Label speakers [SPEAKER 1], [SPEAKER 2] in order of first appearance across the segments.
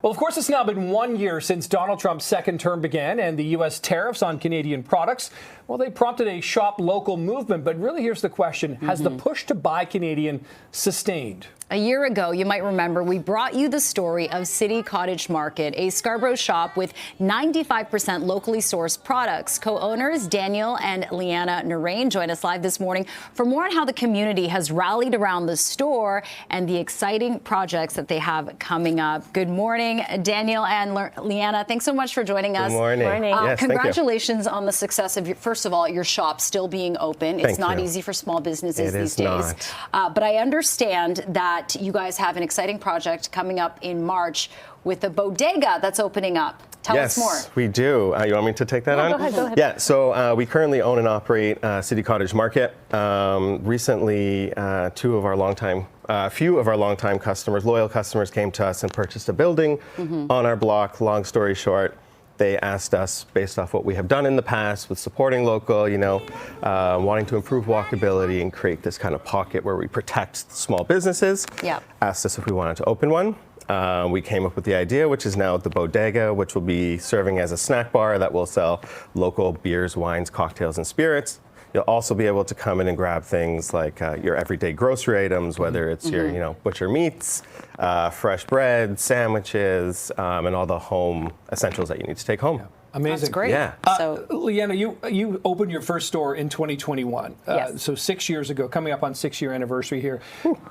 [SPEAKER 1] Well, of course, it's now been 1 year since Donald Trump's second term began, and the U.S. tariffs on Canadian products, well, they prompted a shop local movement. But really, here's the question. Has the push to buy Canadian sustained?
[SPEAKER 2] A year ago, you might remember, we brought you the story of City Cottage Market, a Scarborough shop with 95% locally sourced products. Co-owners Daniel and Liana Naraine join us live this morning for more on how the community has rallied around the store and the exciting projects that they have coming up. Good morning, Daniel and Liana. Thanks so much for joining us.
[SPEAKER 3] Good morning.
[SPEAKER 2] Yes, congratulations on the success of, first of all, your shop still being open. It's not easy for small businesses these days. But I understand that you guys have an exciting project coming up in March with the Bodega that's opening up. Tell us more.
[SPEAKER 3] Yes, we do. You want me to take that on?
[SPEAKER 2] Go ahead.
[SPEAKER 3] Yeah, so we currently own and operate City Cottage Market. Recently, a few of our longtime customers, loyal customers, came to us and purchased a building on our block. Long story short, they asked us, based off what we have done in the past with supporting local, wanting to improve walkability and create this kind of pocket where we protect small businesses, asked us if we wanted to open one. We came up with the idea, which is now the Bodega, which will be serving as a snack bar that will sell local beers, wines, cocktails, and spirits. You'll also be able to come in and grab things like your everyday grocery items, whether it's your butcher meats, fresh bread, sandwiches, and all the home essentials that you need to take home.
[SPEAKER 1] Amazing.
[SPEAKER 2] That's great.
[SPEAKER 3] Yeah.
[SPEAKER 1] Liana, you opened your first store in 2021.
[SPEAKER 2] Yes.
[SPEAKER 1] So 6 years ago, coming up on 6-year anniversary here.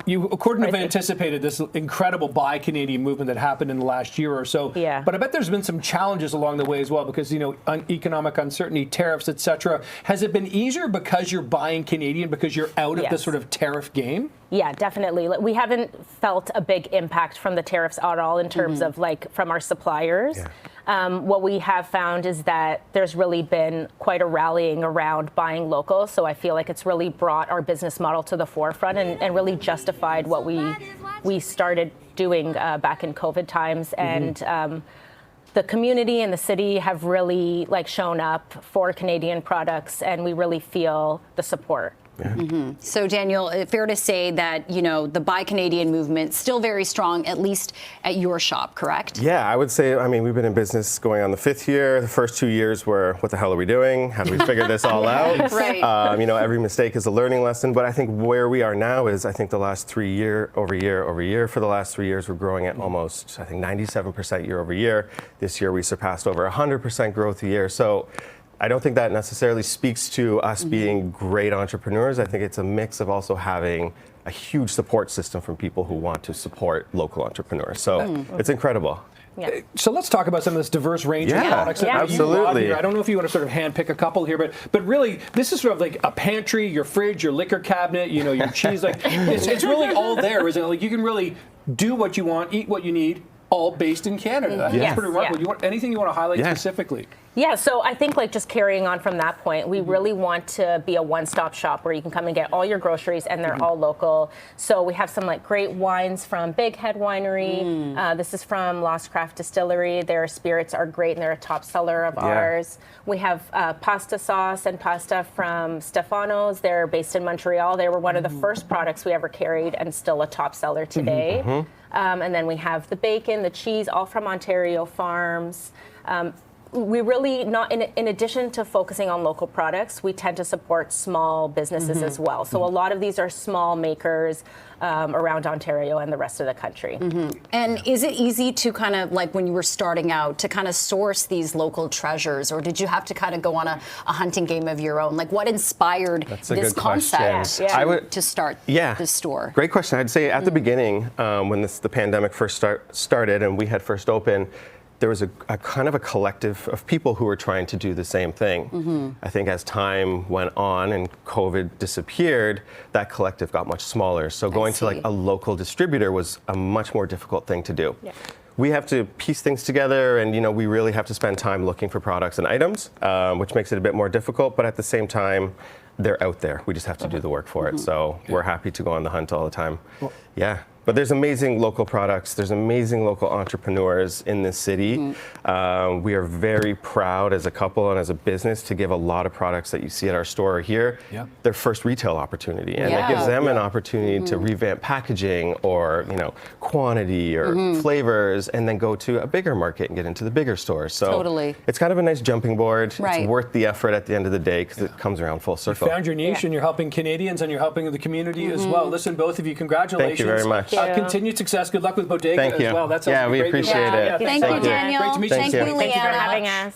[SPEAKER 1] You couldn't have anticipated this incredible Buy Canadian movement that happened in the last year or so.
[SPEAKER 4] Yeah.
[SPEAKER 1] But I bet there's been some challenges along the way as well because, economic uncertainty, tariffs, etc. Has it been easier because you're buying Canadian, because you're out of the sort of tariff game?
[SPEAKER 4] Yeah, definitely. We haven't felt a big impact from the tariffs at all in terms of from our suppliers.
[SPEAKER 3] Yeah.
[SPEAKER 4] What we have found is that there's really been quite a rallying around buying local. So I feel like it's really brought our business model to the forefront and really justified what we started doing back in COVID times. And the community and the city have really shown up for Canadian products, and we really feel the support.
[SPEAKER 3] Yeah.
[SPEAKER 2] So, Daniel, fair to say that, the Buy Canadian movement still very strong, at least at your shop, correct?
[SPEAKER 3] Yeah, I would say, we've been in business going on the 5th year. The first 2 years were, what the hell are we doing? How do we figure this all out?
[SPEAKER 2] Right.
[SPEAKER 3] Every mistake is a learning lesson. But I think where we are now is, the last 3 year over year, for the last 3 years, we're growing at almost, 97% year over year. This year, we surpassed over 100% growth a year. So I don't think that necessarily speaks to us being great entrepreneurs. I think it's a mix of also having a huge support system from people who want to support local entrepreneurs. So it's incredible.
[SPEAKER 4] Yeah.
[SPEAKER 1] So let's talk about some of this diverse range of products that you brought here. I don't know if you want to sort of handpick a couple here, but really, this is sort of like a pantry, your fridge, your liquor cabinet, your cheese. It's really all there, isn't it? You can really do what you want, eat what you need, all based in Canada. That's pretty remarkable. Anything you want to highlight specifically?
[SPEAKER 4] Yeah, so I think just carrying on from that point, we really want to be a one-stop shop where you can come and get all your groceries and they're all local. So we have some great wines from Big Head Winery. This is from Lost Craft Distillery. Their spirits are great and they're a top seller of ours. We have pasta sauce and pasta from Stefano's. They're based in Montreal. They were one of the first products we ever carried and still a top seller today. And then we have the bacon, the cheese, all from Ontario farms. We really in addition to focusing on local products, we tend to support small businesses as well. So a lot of these are small makers around Ontario and the rest of the country.
[SPEAKER 2] And is it easy to kind of, when you were starting out, to kind of source these local treasures, or did you have to kind of go on a hunting game of your own? What inspired this concept to start this store?
[SPEAKER 3] Great question. I'd say at the beginning, when the pandemic first started and we had first opened, there was a kind of a collective of people who were trying to do the same thing. I think as time went on and COVID disappeared, that collective got much smaller. So going to a local distributor was a much more difficult thing to do. Yeah. We have to piece things together, and we really have to spend time looking for products and items, which makes it a bit more difficult. But at the same time, they're out there. We just have to do the work for it. So we're happy to go on the hunt all the time. Well, But there's amazing local products. There's amazing local entrepreneurs in this city. We are very proud as a couple and as a business to give a lot of products that you see at our store here their first retail opportunity, and it gives them an opportunity to revamp packaging or quantity or flavors, and then go to a bigger market and get into the bigger stores. So it's kind of a nice jumping board. It's worth the effort at the end of the day because it comes around full circle.
[SPEAKER 1] You found your niche and you're helping Canadians and you're helping the community as well. Listen, both of you, congratulations.
[SPEAKER 3] Thank you very much.
[SPEAKER 1] Continued success. Good luck with Bodega as well. That's
[SPEAKER 3] we appreciate it.
[SPEAKER 2] Thank you, Daniel.
[SPEAKER 1] Great to meet you.
[SPEAKER 2] Thank you, Liana.
[SPEAKER 4] Thank you for having us.